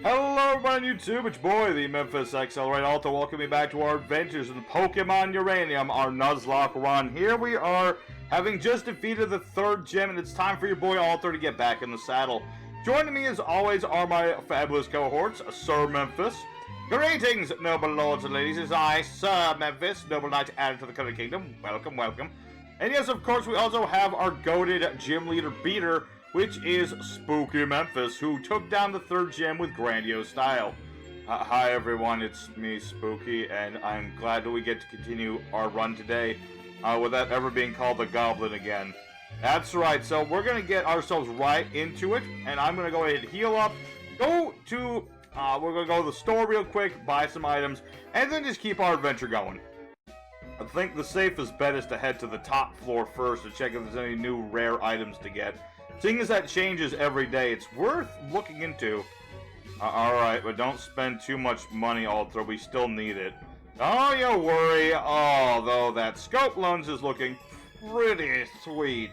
Hello everybody on YouTube, it's your boy, the Memphis Accelerate, also welcome me back to our adventures in Pokémon Uranium, our Nuzlocke run. Here we are, having just defeated the third gym, and it's time for your boy Alter to get back in the saddle. Joining me as always are my fabulous cohorts, Sir Memphis. Greetings, noble lords and ladies, it's I, Sir Memphis, noble knight added to the Cutter Kingdom. Welcome, welcome. And yes, of course, we also have our goated gym leader beater, which is Spooky Memphis, who took down the third gym with grandiose style. Hi everyone, it's me, Spooky, and I'm glad that we get to continue our run today without ever being called the Goblin again. That's right, so we're going to get ourselves right into it, and I'm going to go ahead and heal up, we're going to go to the store real quick, buy some items, and then just keep our adventure going. I think the safest bet is to head to the top floor first to check if there's any new rare items to get. Seeing as that changes every day, it's worth looking into. Alright, but don't spend too much money, Ultra. We still need it. Oh, you worry. Although that scope lens is looking pretty sweet.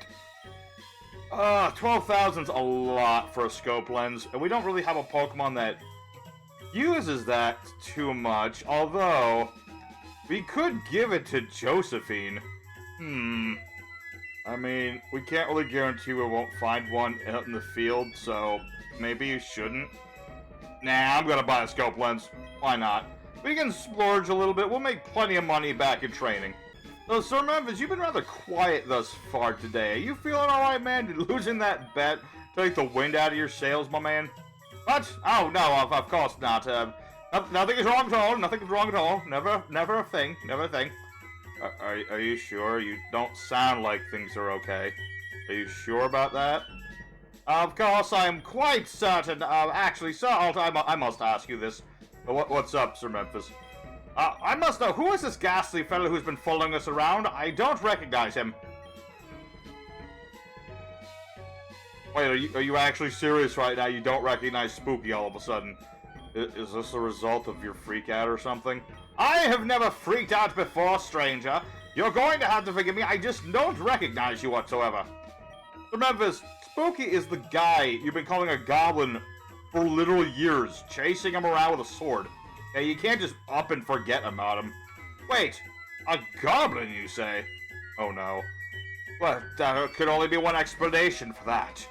12,000's a lot for a scope lens, and we don't really have a Pokemon that uses that too much, although we could give it to Josephine. I mean, we can't really guarantee we won't find one out in the field, so maybe you shouldn't. Nah, I'm gonna buy a scope lens. Why not? We can splurge a little bit. We'll make plenty of money back in training. So, Sir Memphis, you've been rather quiet thus far today. Are you feeling alright, man? Did losing that bet take the wind out of your sails, my man? What? Oh, no, of course not. Nothing is wrong at all. Nothing is wrong at all. Never a thing. Never a thing. Are you sure? You don't sound like things are okay. Are you sure about that? Of course, I'm quite certain. Actually, Sir Alter, I must ask you this. What's up, Sir Memphis? I must know, who is this ghastly fellow who's been following us around? I don't recognize him. Wait, are you actually serious right now? You don't recognize Spooky all of a sudden? Is this a result of your freak out or something? I have never freaked out before, stranger. You're going to have to forgive me. I just don't recognize you whatsoever. Sir Memphis, Spooky is the guy you've been calling a goblin for literal years, chasing him around with a sword. Yeah, you can't just up and forget about him. Wait, a goblin, you say? Oh no. Well, there could only be one explanation for that.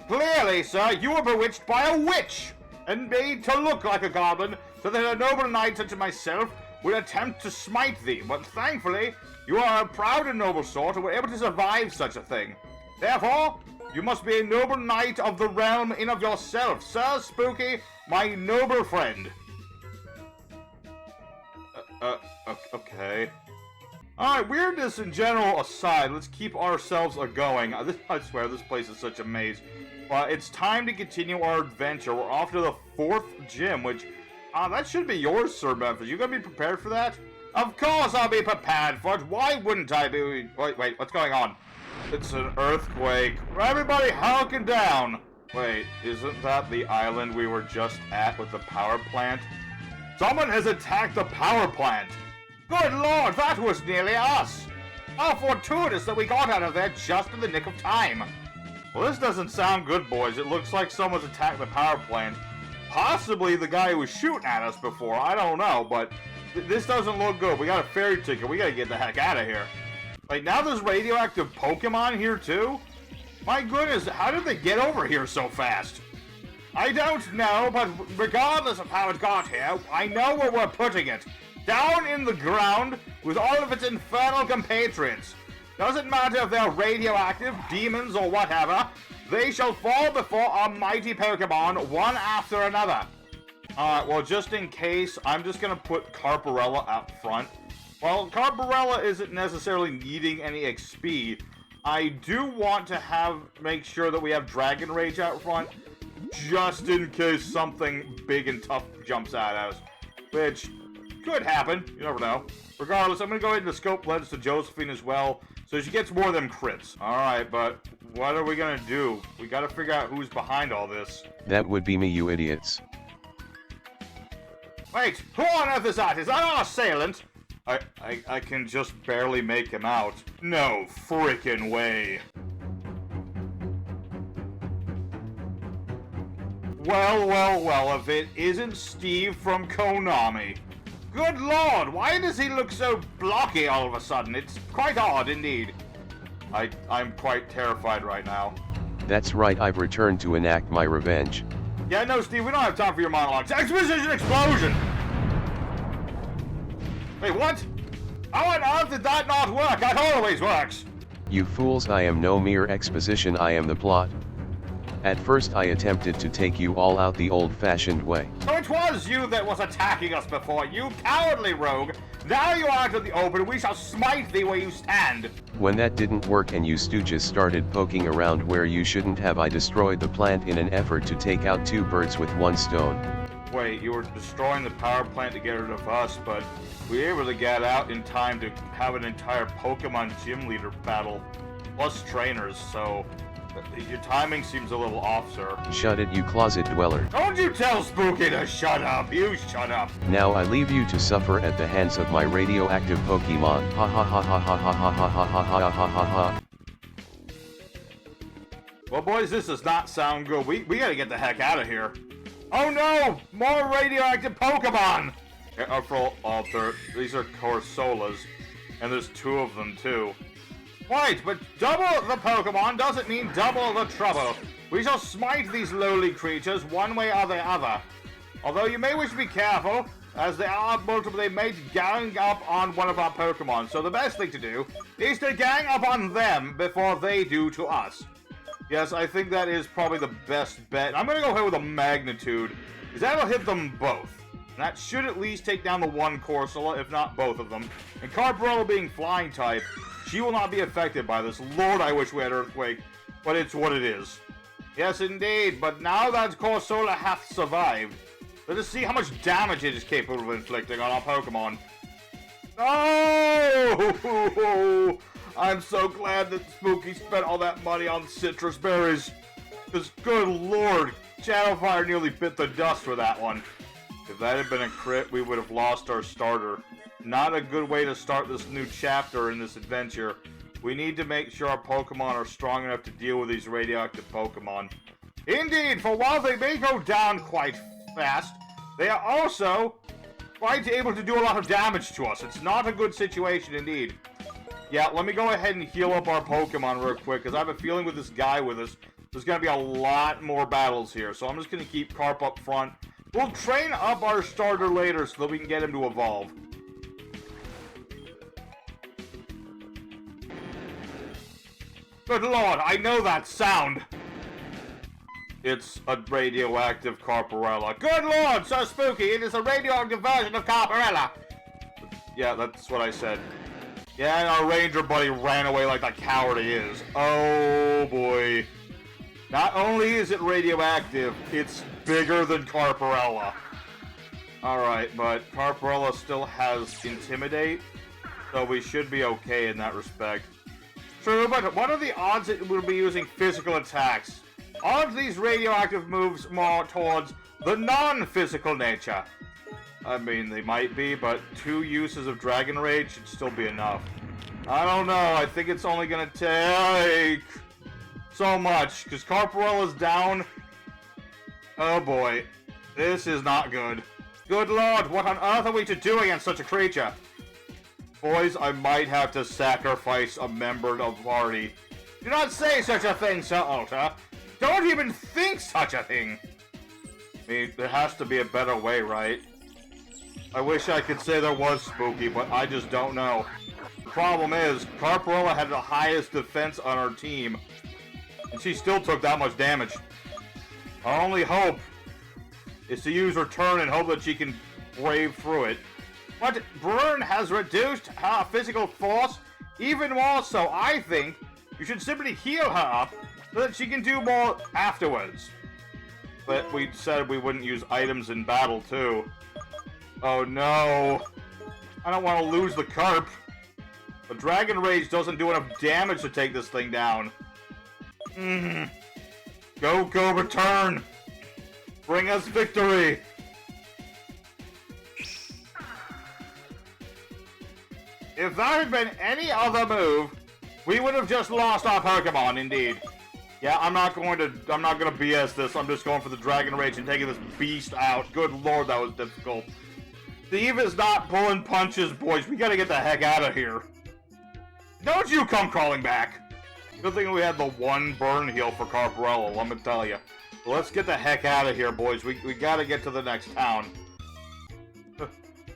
Clearly, sir, you were bewitched by a witch and made to look like a goblin, so that a noble knight such as myself would attempt to smite thee, but thankfully, you are a proud and noble sort and were able to survive such a thing. Therefore, you must be a noble knight of the realm in of yourself, Sir Spooky, my noble friend. Okay. Alright, weirdness in general aside, let's keep ourselves a-going. I swear, this place is such a maze. But it's time to continue our adventure. We're off to the fourth gym, which, that should be yours, Sir Memphis. You gonna be prepared for that? Of course I'll be prepared for it. Why wouldn't I be? Wait, what's going on? It's an earthquake. Everybody hunker down. Wait, isn't that the island we were just at with the power plant? Someone has attacked the power plant. Good lord, that was nearly us. How fortuitous that we got out of there just in the nick of time. Well, this doesn't sound good, boys. It looks like someone's attacked the power plant. Possibly the guy who was shooting at us before. I don't know, but this doesn't look good. We got a ferry ticket. We gotta get the heck out of here. Like, now there's radioactive Pokemon here, too? My goodness, how did they get over here so fast? I don't know, but regardless of how it got here, I know where we're putting it. Down in the ground with all of its infernal compatriots. Doesn't matter if they're radioactive, demons, or whatever. They shall fall before our mighty Pokemon, one after another. Alright, well, just in case, I'm just gonna put Carparella out front. While Carparella isn't necessarily needing any XP, I do want to make sure that we have Dragon Rage out front, just in case something big and tough jumps out at us. Which could happen, you never know. Regardless, I'm gonna go ahead and scope lens to Josephine as well, so she gets more of them crits. Alright, but what are we gonna do? We gotta figure out who's behind all this. That would be me, you idiots. Wait, who on earth is that? Is that our assailant? I can just barely make him out. No frickin' way. Well, well, well, if it isn't Steve from Konami. Good lord, why does he look so blocky all of a sudden? It's quite odd indeed. I'm quite terrified right now. That's right, I've returned to enact my revenge. Yeah, no, Steve, we don't have time for your monologues. Exposition explosion! Wait, what? How on earth did that not work? That always works! You fools, I am no mere exposition, I am the plot. At first I attempted to take you all out the old-fashioned way. So it was you that was attacking us before, you cowardly rogue! Now you are out in the open, we shall smite thee where you stand! When that didn't work and you stooges started poking around where you shouldn't have, I destroyed the plant in an effort to take out 2 birds with 1 stone. Wait, you were destroying the power plant to get rid of us, but we were able to get out in time to have an entire Pokemon gym leader battle, plus trainers, so your timing seems a little off, sir. Shut it, you closet dweller. Don't you tell Spooky to shut up, you shut up. Now I leave you to suffer at the hands of my radioactive Pokemon. Ha ha ha ha ha ha ha ha ha ha ha ha ha. Well, boys, this does not sound good. We gotta get the heck out of here. Oh no! More radioactive Pokemon! These are Corsolas, and there's 2 of them too. Right, but double the Pokemon doesn't mean double the trouble. We shall smite these lowly creatures one way or the other. Although you may wish to be careful, as they may gang up on one of our Pokemon. So the best thing to do is to gang up on them before they do to us. Yes, I think that is probably the best bet. I'm going to go ahead with a magnitude, because that'll hit them both. And that should at least take down the 1 Corsola, if not both of them. And Carparella being flying type, she will not be affected by this. Lord, I wish we had Earthquake, but it's what it is. Yes, indeed, but now that Corsola hath survived, let us see how much damage it is capable of inflicting on our Pokemon. Oh! I'm so glad that Spooky spent all that money on citrus berries. Because, good lord, Shadowfire nearly bit the dust for that one. If that had been a crit, we would have lost our starter. Not a good way to start this new chapter in this adventure. We need to make sure our Pokemon are strong enough to deal with these radioactive Pokemon. Indeed, for while they may go down quite fast, they are also quite able to do a lot of damage to us. It's not a good situation indeed. Yeah, let me go ahead and heal up our Pokemon real quick, because I have a feeling with this guy with us, there's going to be a lot more battles here. So I'm just going to keep Carp up front. We'll train up our starter later so that we can get him to evolve. Good lord, I know that sound! It's a radioactive Carparella. Good lord, so spooky, it is a radioactive version of Carparella! Yeah, that's what I said. Yeah, and our ranger buddy ran away like the coward he is. Oh boy. Not only is it radioactive, it's bigger than Carparella. Alright, but Carparella still has Intimidate, so we should be okay in that respect. True, but what are the odds that we'll be using physical attacks? Aren't these radioactive moves more towards the non-physical nature? I mean, they might be, but 2 uses of Dragon Rage should still be enough. I don't know, I think it's only gonna take so much, because Carparella's down. Oh boy, this is not good. Good lord, what on earth are we to do against such a creature? Boys, I might have to sacrifice a member of the party. Do not say such a thing, Sir Alta. Don't even think such a thing. I mean, there has to be a better way, right? I wish I could say there was, Spooky, but I just don't know. The problem is, Carparella had the highest defense on our team, and she still took that much damage. Our only hope is to use Return and hope that she can brave through it. But Burn has reduced her physical force even more, so I think you should simply heal her up so that she can do more afterwards. But we said we wouldn't use items in battle, too. Oh no. I don't want to lose the Carp. But Dragon Rage doesn't do enough damage to take this thing down. Go, Return! Bring us victory! If that had been any other move, we would have just lost our Pokemon, indeed. Yeah, I'm not gonna BS this. I'm just going for the Dragon Rage and taking this beast out. Good lord, that was difficult. Steve is not pulling punches, boys. We gotta get the heck out of here. Don't you come crawling back. Good thing we had the one burn heal for Carparello, let me tell you. Let's get the heck out of here, boys. We gotta get to the next town.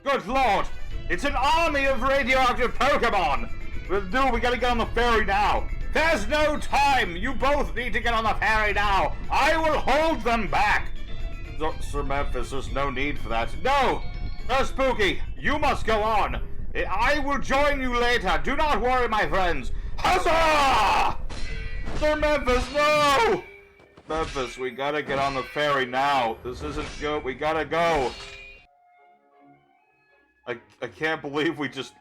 Good lord! It's an army of radioactive Pokemon! Dude, we gotta get on the ferry now. There's no time! You both need to get on the ferry now! I will hold them back! Sir Memphis, there's no need for that. No! Sir Spooky, you must go on! I will join you later. Do not worry, my friends. Huzzah! Sir Memphis, no! Memphis, we gotta get on the ferry now. This isn't good. We gotta go. I can't believe we just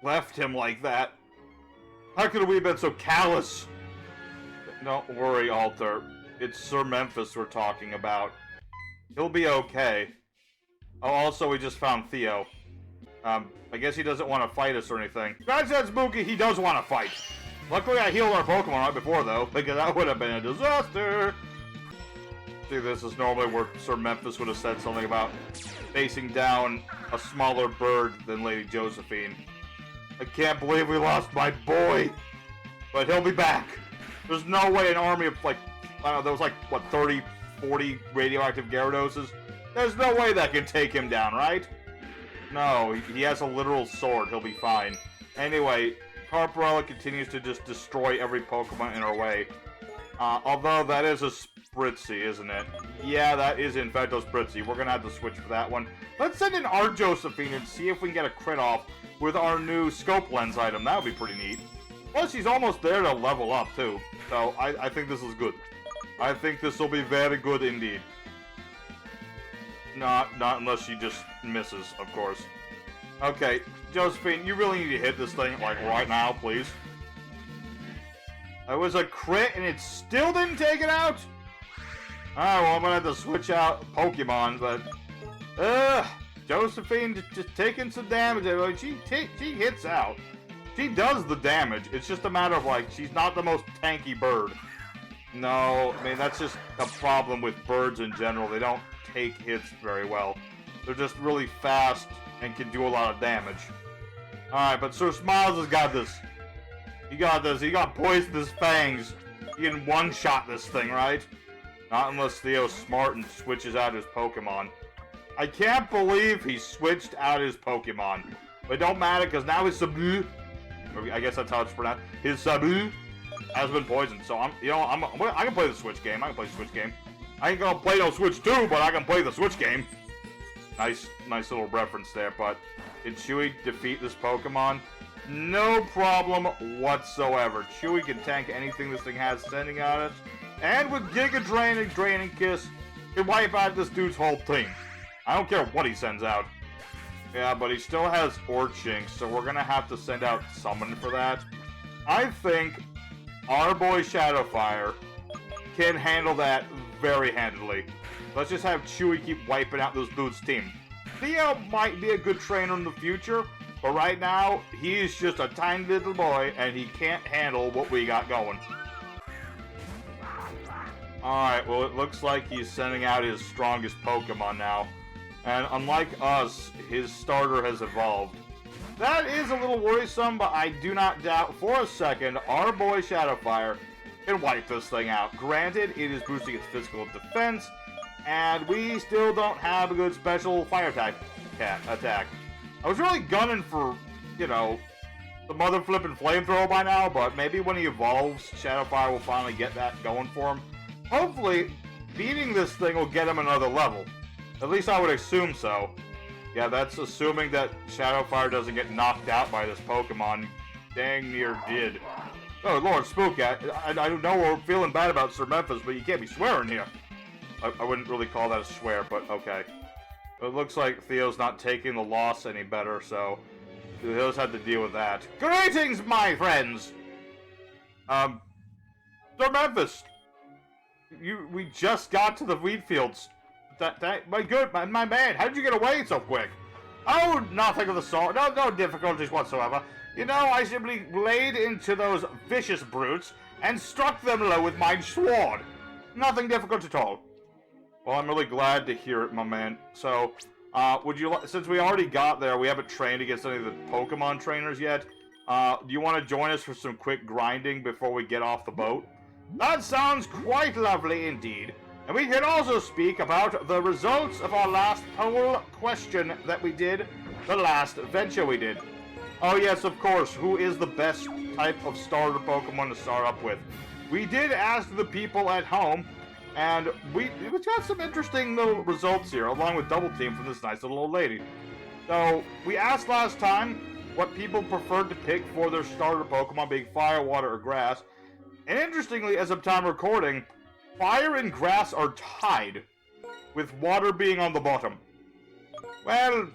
left him like that. How could we have been so callous? Don't worry, Alter. It's Sir Memphis we're talking about. He'll be okay. Oh, also, we just found Theo. I guess he doesn't want to fight us or anything. That said, Spooky, he does want to fight. Luckily, I healed our Pokemon right before, though, because that would have been a disaster. See, this is normally where Sir Memphis would have said something about facing down a smaller bird than Lady Josephine. I can't believe we lost my boy. But he'll be back. There's no way an army of, like, I don't know, there was like, what, 30, 40 radioactive Gyarados? There's no way that can take him down, right? No, he has a literal sword. He'll be fine. Anyway, Carparello continues to just destroy every Pokemon in our way. Although that is a Spritzy, isn't it? Yeah, that is in fact a Spritzy. We're gonna have to switch for that one. Let's send in our Josephine and see if we can get a crit off with our new scope lens item. That would be pretty neat. Plus, she's almost there to level up, too. So, I think this is good. I think this will be very good indeed. Not unless she just misses, of course. Okay, Josephine, you really need to hit this thing, like, right now, please. It was a crit, and it still didn't take it out? Alright, well, I'm gonna have to switch out Pokemon, but... Josephine just taking some damage. Like, she hits out. She does the damage. It's just a matter of, like, she's not the most tanky bird. No, I mean, that's just a problem with birds in general. They don't take hits very well. They're just really fast and can do a lot of damage. Alright, but Sir Smiles has got this. He got this. He got poisonous fangs. He can one-shot this thing, right? Not unless Theo's smart and switches out his Pokemon. I can't believe he switched out his Pokemon. But it don't matter, because now his Sabu, I guess that's how it's pronounced, his Sabu has been poisoned. So, I can play the Switch game. I can play the Switch game. I ain't gonna play no Switch 2, but I can play the Switch game. Nice little reference there, but did Chewy defeat this Pokemon? No problem whatsoever. Chewy can tank anything this thing has sending at it. And with Giga Drain and Draining Kiss, can wipe out this dude's whole team. I don't care what he sends out. Yeah, but he still has Orchinx, so we're gonna have to send out Summon for that. I think our boy Shadowfire can handle that very handily. Let's just have Chewy keep wiping out this dude's team. Theo might be a good trainer in the future, but right now, he's just a tiny little boy, and he can't handle what we got going. Alright, well, it looks like he's sending out his strongest Pokemon now. And unlike us, his starter has evolved. That is a little worrisome, but I do not doubt for a second our boy Shadowfire can wipe this thing out. Granted, it is boosting its physical defense, and we still don't have a good special fire attack. I was really gunning for, you know, the mother flipping flamethrower by now, but maybe when he evolves, Shadowfire will finally get that going for him. Hopefully, beating this thing will get him another level. At least I would assume so. Yeah, that's assuming that Shadowfire doesn't get knocked out by this Pokemon. Dang near did. Oh, Lord Spook, I know we're feeling bad about Sir Memphis, but you can't be swearing here. I wouldn't really call that a swear, but okay. It looks like Theo's not taking the loss any better, so he'll just have to deal with that. Greetings, my friends! Sir Memphis! We just got to the wheat fields. My man, how did you get away so quick? Oh, nothing of the sort. No difficulties whatsoever. You know, I simply laid into those vicious brutes, and struck them low with my sword. Nothing difficult at all. Well, I'm really glad to hear it, my man. So, since we already got there, we haven't trained against any of the Pokemon trainers yet. Do you want to join us for some quick grinding before we get off the boat? That sounds quite lovely indeed. And we can also speak about the results of our last poll question that we did, the last adventure we did. Oh yes, of course, who is the best type of starter Pokemon to start up with? We did ask the people at home, and we got some interesting little results here, along with Double Team from this nice little old lady. So, we asked last time what people preferred to pick for their starter Pokemon, being Fire, Water, or Grass. And interestingly, as of time recording, Fire and Grass are tied, with Water being on the bottom. Well,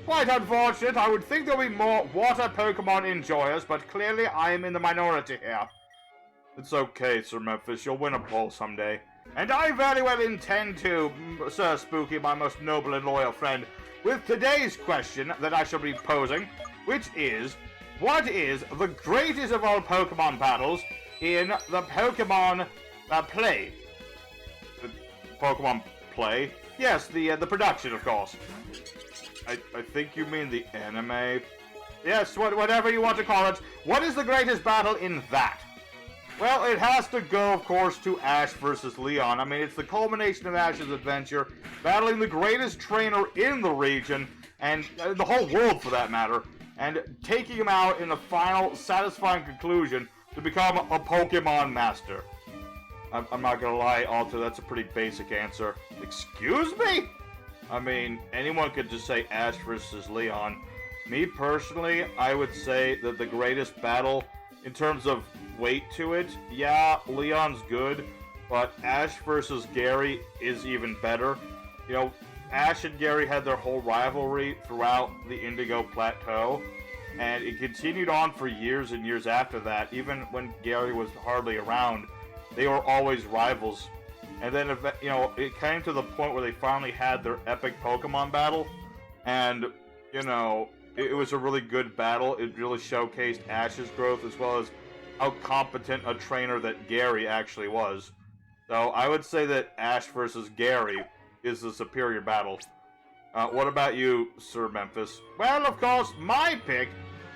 quite unfortunate. I would think there'll be more Water Pokemon enjoyers, but clearly I am in the minority here. It's okay, Sir Memphis. You'll win a poll someday. And I very well intend to, Sir Spooky, my most noble and loyal friend, with today's question that I shall be posing, which is, what is the greatest of all Pokemon battles in the Pokemon play? The Pokemon play? Yes, the production, of course. I think you mean the anime. Yes, whatever you want to call it. What is the greatest battle in that? Well, it has to go, of course, to Ash versus Leon. I mean, it's the culmination of Ash's adventure, battling the greatest trainer in the region, and the whole world for that matter, and taking him out in a final, satisfying conclusion to become a Pokemon Master. I'm not gonna lie, Alter, that's a pretty basic answer. Excuse me? I mean, anyone could just say Ash versus Leon. Me, personally, I would say that the greatest battle, in terms of weight to it, yeah, Leon's good, but Ash versus Gary is even better. You know, Ash and Gary had their whole rivalry throughout the Indigo Plateau, and it continued on for years and years after that. Even when Gary was hardly around, they were always rivals. And then, you know, it came to the point where they finally had their epic Pokemon battle, and, you know, it was a really good battle. It really showcased Ash's growth as well as how competent a trainer that Gary actually was. So I would say that Ash versus Gary is the superior battle. What about you, Sir Memphis? Well, of course, my pick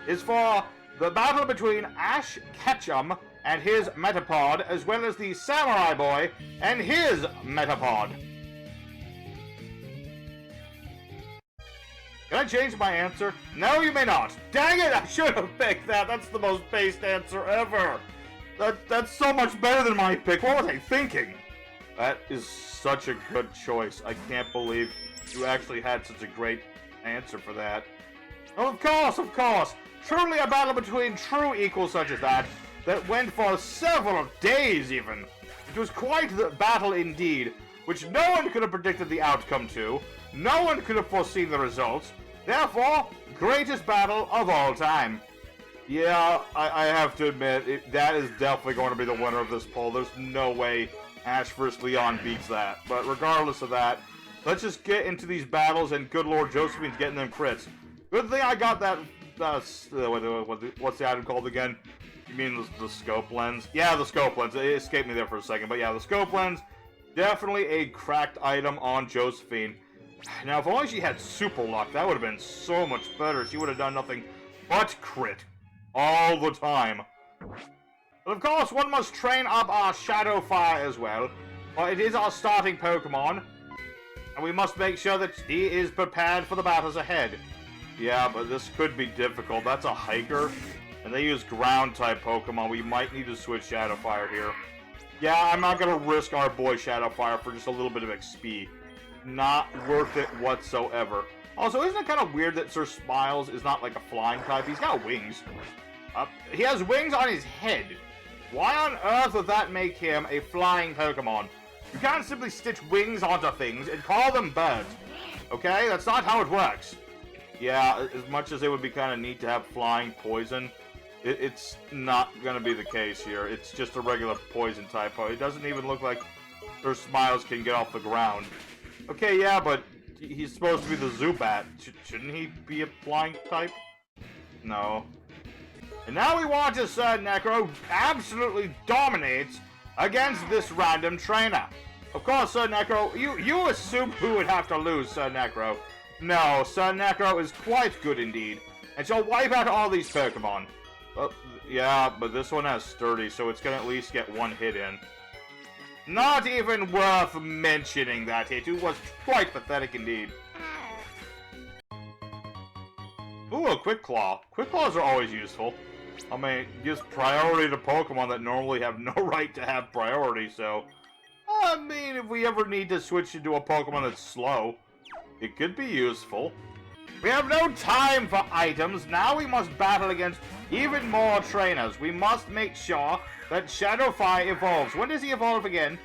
is for the battle between Ash Ketchum and his Metapod, as well as the Samurai Boy and his Metapod. Can I change my answer? No, you may not. Dang it, I should have picked that. That's the most based answer ever. That's so much better than my pick. What was I thinking? That is such a good choice. I can't believe you actually had such a great answer for that. Of course. Truly a battle between true equals such as that went for several days even. It was quite the battle indeed, which no one could have predicted the outcome to. No one could have foreseen the results. Therefore, greatest battle of all time. Yeah, I have to admit, that is definitely going to be the winner of this poll. There's no way Ash vs. Leon beats that. But regardless of that, let's just get into these battles, and good Lord, Josephine's getting them crits. Good thing I got that, what's the item called again? You mean the scope lens? Yeah, the scope lens. It escaped me there for a second. But yeah, the scope lens, definitely a cracked item on Josephine. Now, if only she had super luck, that would have been so much better. She would have done nothing but crit all the time. But of course, one must train up our Shadow Fire as well. It is our starting Pokemon, and we must make sure that he is prepared for the battles ahead. Yeah, but this could be difficult. That's a hiker, and they use ground-type Pokemon. We might need to switch Shadow Fire here. Yeah, I'm not going to risk our boy Shadow Fire for just a little bit of XP. Not worth it whatsoever. Also, isn't it kind of weird that Sir Smiles is not like a flying type? He's got wings. He has wings on his head. Why on earth would that make him a flying Pokemon? You can't simply stitch wings onto things and call them birds. Okay? That's not how it works. Yeah, as much as it would be kind of neat to have flying poison, it's not going to be the case here. It's just a regular poison type. It doesn't even look like Sir Smiles can get off the ground. Okay, yeah, but he's supposed to be the Zubat. Shouldn't he be a flying type? No. And now we watch as Necro absolutely dominates against this random trainer. Of course, Sir Necro, you assume who would have to lose, Sir Necro. No, Sir Necro is quite good indeed, and she'll wipe out all these Pokemon. Yeah, but this one has Sturdy, so it's gonna at least get one hit in. Not even worth mentioning that hit. It was quite pathetic indeed. Ooh, a Quick Claw. Quick Claws are always useful. I mean, it gives priority to Pokemon that normally have no right to have priority, so... I mean, if we ever need to switch into a Pokemon that's slow, it could be useful. We have no time for items. Now we must battle against even more trainers. We must make sure that Shadowfire evolves. When does he evolve again?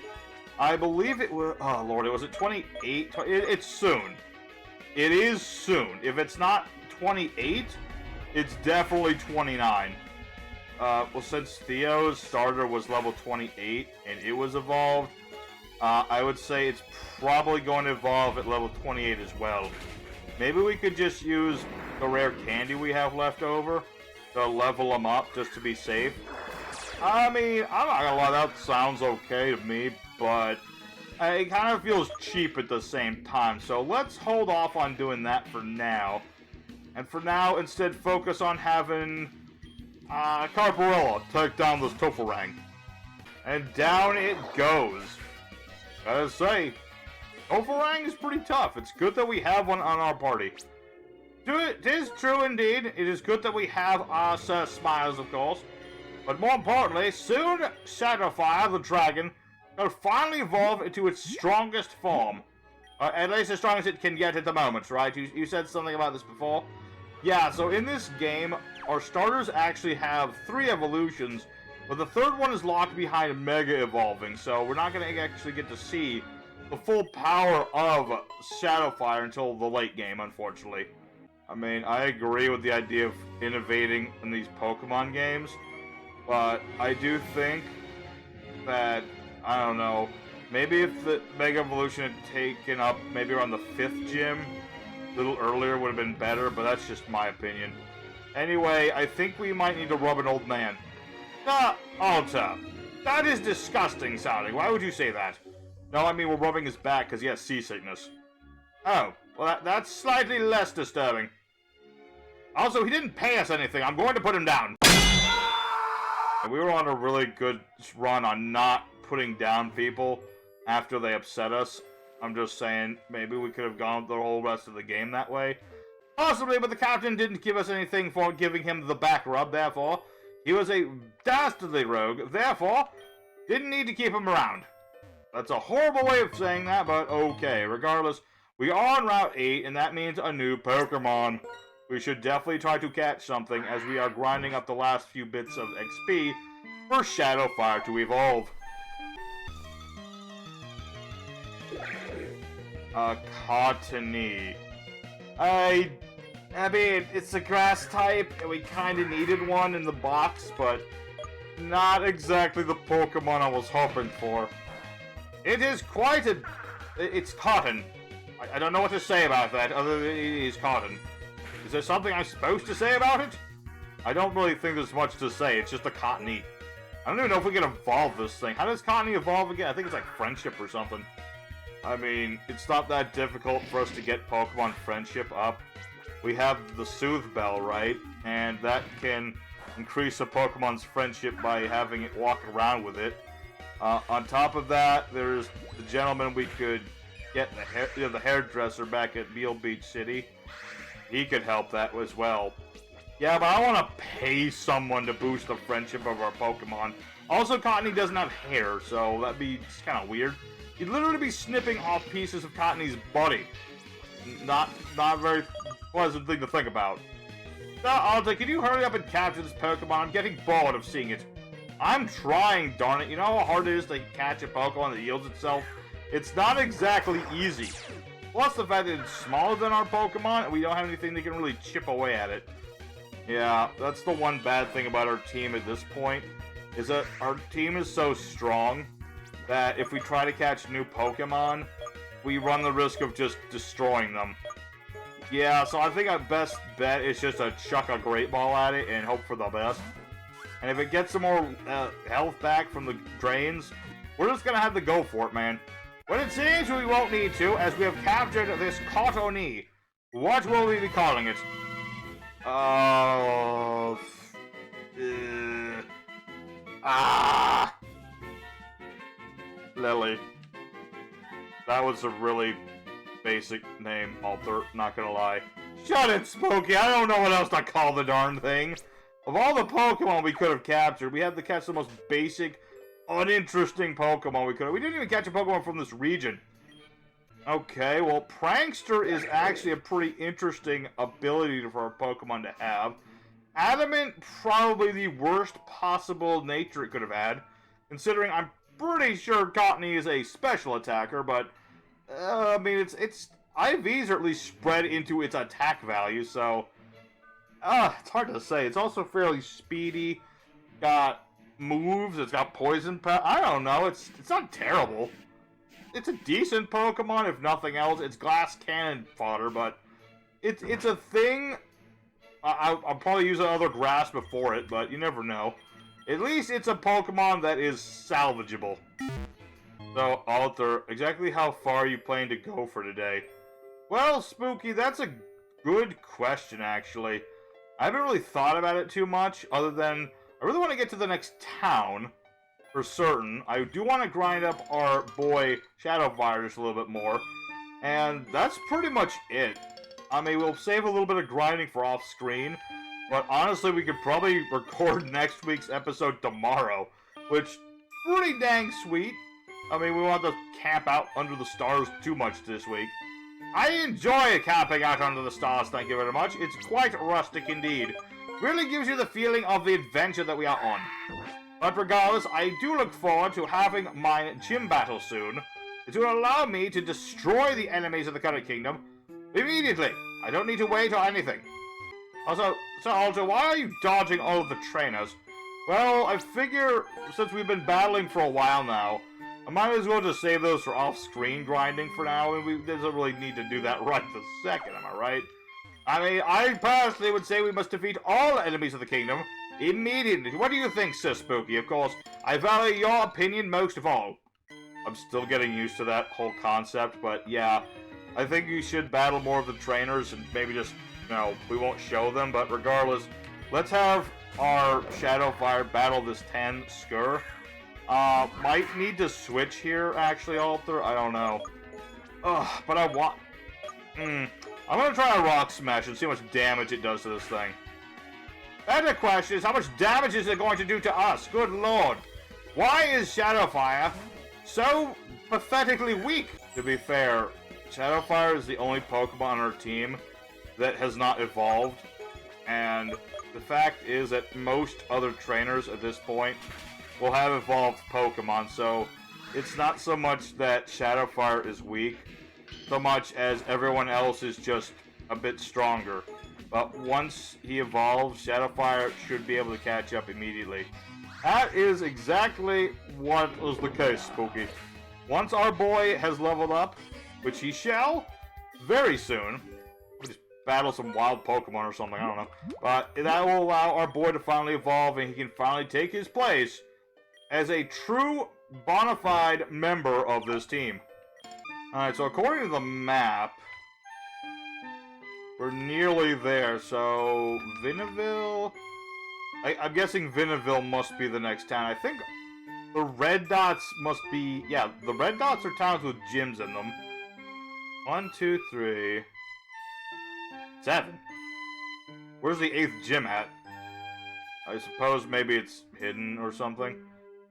I believe it was... Oh, Lord, was it 28? It's soon. It is soon. If it's not 28, it's definitely 29. Well, since Theo's starter was level 28 and it was evolved, I would say it's probably going to evolve at level 28 as well. Maybe we could just use the rare candy we have left over to level them up just to be safe. I mean, I'm not gonna lie, that sounds okay to me, but it kind of feels cheap at the same time. So let's hold off on doing that for now. And for now, instead focus on having Carparilla take down this Tofurang. And down it goes. Gotta say, Tofurang is pretty tough. It's good that we have one on our party. It is true indeed. It is good that we have our Sir Smiles, of course. But more importantly, soon Shadowfire, the dragon, will finally evolve into its strongest form. At least as strong as it can get at the moment, right? You said something about this before? Yeah, so in this game, our starters actually have 3 evolutions, but the 3rd one is locked behind Mega Evolving, so we're not going to actually get to see the full power of Shadowfire until the late game, unfortunately. I mean, I agree with the idea of innovating in these Pokemon games, but I do think that, I don't know, maybe if the Mega Evolution had taken up maybe around the 5th gym, a little earlier would have been better, but that's just my opinion. Anyway, I think we might need to rub an old man. Alta, that is disgusting sounding. Why would you say that? No, I mean we're rubbing his back because he has seasickness. Oh, well that's slightly less disturbing. Also, he didn't pay us anything. I'm going to put him down. We were on a really good run on not putting down people after they upset us. I'm just saying, maybe we could have gone the whole rest of the game that way. Possibly, but the captain didn't give us anything for giving him the back rub, therefore. He was a dastardly rogue, therefore, didn't need to keep him around. That's a horrible way of saying that, but okay. Regardless, we are on Route 8, and that means a new Pokemon. We should definitely try to catch something as we are grinding up the last few bits of XP for Shadowfire to evolve. Cottony. I mean, it's a grass type, and we kind of needed one in the box, but not exactly the Pokemon I was hoping for. It is quite a... It's cotton. I don't know what to say about that, other than it is cotton. Is there something I'm supposed to say about it? I don't really think there's much to say, it's just a Cottony. I don't even know if we can evolve this thing. How does Cottony evolve again? I think it's like Friendship or something. I mean, it's not that difficult for us to get Pokemon Friendship up. We have the Soothe Bell, right? And that can increase a Pokemon's friendship by having it walk around with it. On top of that, there's the gentleman we could get, the hairdresser back at Beale Beach City. He could help that as well. Yeah, but I want to pay someone to boost the friendship of our Pokemon. Also, Cottony doesn't have hair, so that'd be kind of weird. You'd literally be snipping off pieces of Cottony's body. Not a very pleasant thing to think about. Alta, can you hurry up and capture this Pokemon? I'm getting bored of seeing it. I'm trying, darn it. You know how hard it is to catch a Pokemon that heals itself? It's not exactly easy. Plus the fact that it's smaller than our Pokemon, and we don't have anything that can really chip away at it. Yeah, that's the one bad thing about our team at this point, is that our team is so strong that if we try to catch new Pokemon, we run the risk of just destroying them. Yeah, so I think our best bet is just to chuck a great ball at it and hope for the best. And if it gets some more health back from the drains, we're just gonna have to go for it, man. But it seems we won't need to, as we have captured this Cottony. What will we be calling it? Lily. That was a really basic name, Alter, not gonna lie. Shut it, Spooky! I don't know what else to call the darn thing. Of all the Pokemon we could have captured, we had to catch the most basic, uninteresting Pokemon we could have. We didn't even catch a Pokemon from this region. Okay, well, Prankster is actually a pretty interesting ability for a Pokemon to have. Adamant, probably the worst possible nature it could have had, considering I'm pretty sure Cottony is a special attacker, but, I mean, its IVs are at least spread into its attack value, so, it's hard to say. It's also fairly speedy, got moves, it's got poison power. I don't know, it's not terrible. It's a decent Pokemon, if nothing else. It's glass cannon fodder, but it's a thing. I'll probably use another grass before it, but you never know. At least it's a Pokemon that is salvageable. So, Alter, exactly how far are you planning to go for today? Well, Spooky, that's a good question, actually. I haven't really thought about it too much, other than I really want to get to the next town, for certain. I do want to grind up our boy Shadowfire just a little bit more, and that's pretty much it. I mean, we'll save a little bit of grinding for off-screen, but honestly, we could probably record next week's episode tomorrow, which pretty dang sweet. I mean, we won't have to camp out under the stars too much this week. I enjoy camping out under the stars, thank you very much. It's quite rustic indeed. Really gives you the feeling of the adventure that we are on. But regardless, I do look forward to having my gym battle soon. It will allow me to destroy the enemies of the current kingdom immediately. I don't need to wait or anything. Also, Sir Alter, why are you dodging all of the trainers? Well, I figure since we've been battling for a while now, I might as well just save those for off-screen grinding for now, and we doesn't really need to do that right this second, am I right? I mean, I personally would say we must defeat all enemies of the kingdom immediately. What do you think, Sir Spooky? Of course, I value your opinion most of all. I'm still getting used to that whole concept, but yeah, I think you should battle more of the trainers and maybe just, you know, we won't show them, but regardless, let's have our Shadowfire battle this 10 Skur. Might need to switch here, actually, Alter. I don't know. But I want... I'm gonna try a Rock Smash and see how much damage it does to this thing. Better question is, how much damage is it going to do to us? Good lord. Why is Shadowfire so pathetically weak? To be fair, Shadowfire is the only Pokemon on our team that has not evolved. And the fact is that most other trainers at this point will have evolved Pokemon, so it's not so much that Shadowfire is weak, so much as everyone else is just a bit stronger. But once he evolves, Shadowfire should be able to catch up immediately. That is exactly what was the case, Spooky. Once our boy has leveled up, which he shall, very soon, we'll just battle some wild Pokemon or something, I don't know. But that will allow our boy to finally evolve and he can finally take his place as a true bona fide member of this team. Alright, so according to the map, we're nearly there, so Vinaville... I'm guessing Vinaville must be the next town. I think the red dots must be... Yeah, the red dots are towns with gyms in them. 1, 2, 3... 7. Where's the 8th gym at? I suppose maybe it's hidden or something.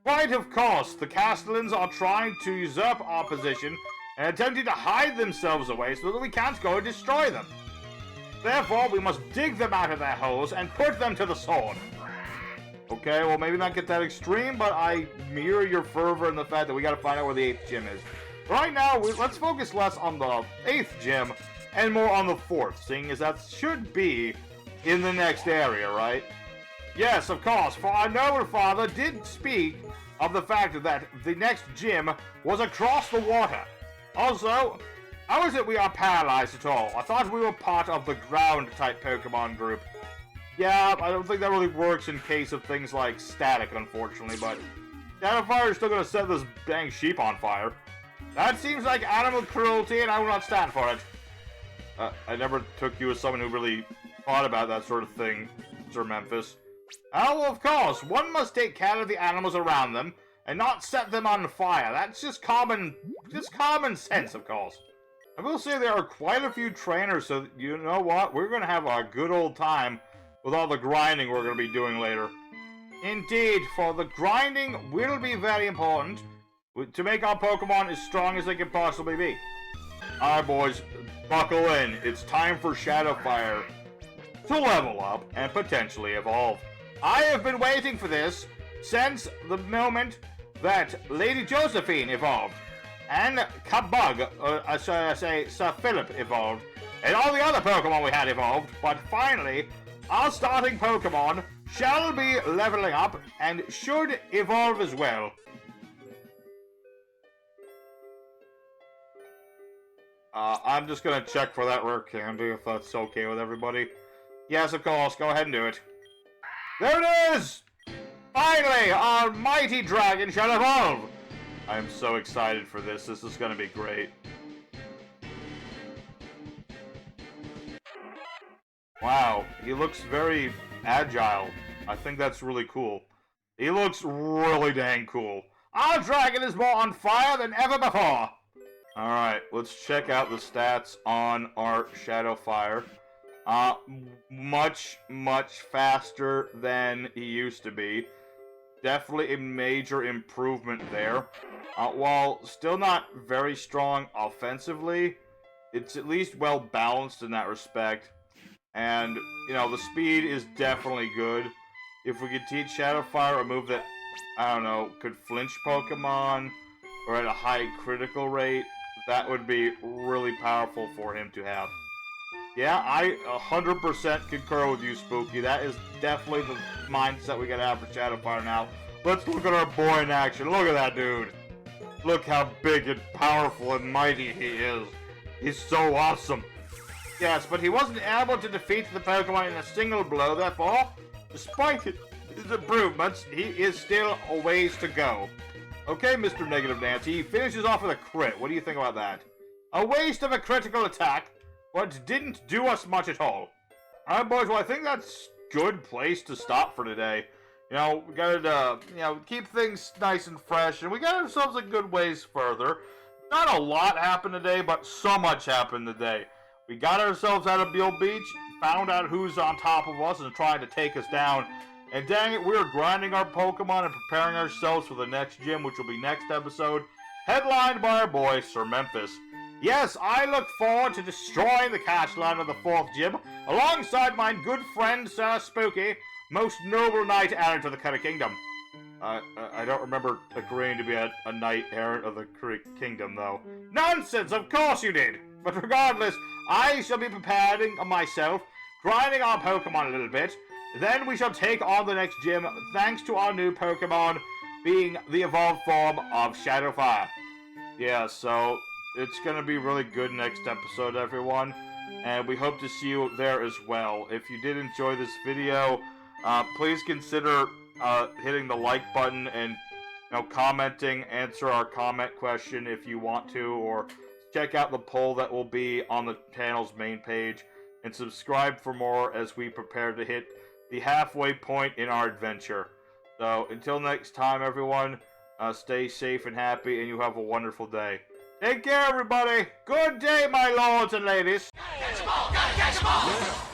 Right, of course. The Castellans are trying to usurp our position and attempting to hide themselves away so that we can't go and destroy them. Therefore, we must dig them out of their holes and put them to the sword. Okay, well, maybe not get that extreme, but I mirror your fervor in the fact that we gotta find out where the 8th gym is. Right now, let's focus less on the 8th gym and more on the 4th, seeing as that should be in the next area, right? Yes, of course, for our noble father did speak of the fact that the next gym was across the water. Also, How is it we are paralyzed at all? I thought we were part of the ground-type Pokemon group. Yeah, I don't think that really works in case of things like static, unfortunately, but Shadow Fire is still gonna set this dang sheep on fire. That seems like animal cruelty, and I will not stand for it. I never took you as someone who really thought about that sort of thing, Sir Memphis. Oh, of course, one must take care of the animals around them, and not set them on fire. That's just common sense, of course. I will say there are quite a few trainers, so you know what? We're gonna have a good old time with all the grinding we're gonna be doing later. Indeed, for the grinding will be very important to make our Pokemon as strong as they can possibly be. Alright boys, buckle in. It's time for Shadow Fire to level up and potentially evolve. I have been waiting for this since the moment that Lady Josephine evolved, and Kabug, Sir Philip evolved, and all the other Pokemon we had evolved, but finally, our starting Pokemon shall be leveling up and should evolve as well. I'm just gonna check for that rare candy if that's okay with everybody. Yes, of course, go ahead and do it. There it is! Finally, our mighty dragon shall evolve! I am so excited for this. This is gonna be great. Wow, he looks very agile. I think that's really cool. He looks really dang cool. Our dragon is more on fire than ever before! Alright, let's check out the stats on our Shadow Fire. Much faster than he used to be. Definitely a major improvement there. While still not very strong offensively, it's at least well balanced in that respect. And, you know, the speed is definitely good. If we could teach Shadow Fire a move that, I don't know, could flinch Pokemon, or at a high critical rate, that would be really powerful for him to have. Yeah, I 100% concur with you, Spooky. That is definitely the mindset we gotta have for Shadow Fire now. Let's look at our boy in action. Look at that dude. Look how big and powerful and mighty he is. He's so awesome. Yes, but he wasn't able to defeat the Pokemon in a single blow, therefore, despite his improvements, he is still a ways to go. Okay, Mr. Negative Nancy, he finishes off with a crit. What do you think about that? A waste of a critical attack, but didn't do us much at all. Alright, boys, well, I think that's a good place to stop for today. You know, we gotta, keep things nice and fresh, and we got ourselves a good ways further. Not a lot happened today, but so much happened today. We got ourselves out of Beale Beach, found out who's on top of us and trying to take us down. And dang it, we're grinding our Pokemon and preparing ourselves for the next gym, which will be next episode, headlined by our boy, Sir Memphis. Yes, I look forward to destroying the cash line of the 4th gym, alongside my good friend, Sir Spooky, most noble knight errant of the Curry Kingdom. I don't remember agreeing to be a knight errant of the Curry Kingdom, though. Nonsense, of course you did! But regardless, I shall be preparing myself, grinding our Pokemon a little bit. Then we shall take on the next gym, thanks to our new Pokemon being the evolved form of Shadow Fire. Yeah, so it's going to be really good next episode, everyone. And we hope to see you there as well. If you did enjoy this video, please consider hitting the like button and commenting, answer our comment question if you want to, or check out the poll that will be on the channel's main page, and subscribe for more as we prepare to hit the halfway point in our adventure. So until next time, everyone, stay safe and happy, and you have a wonderful day. Take care, everybody. Good day, my lords and ladies. Catch 'em all, gotta catch 'em all.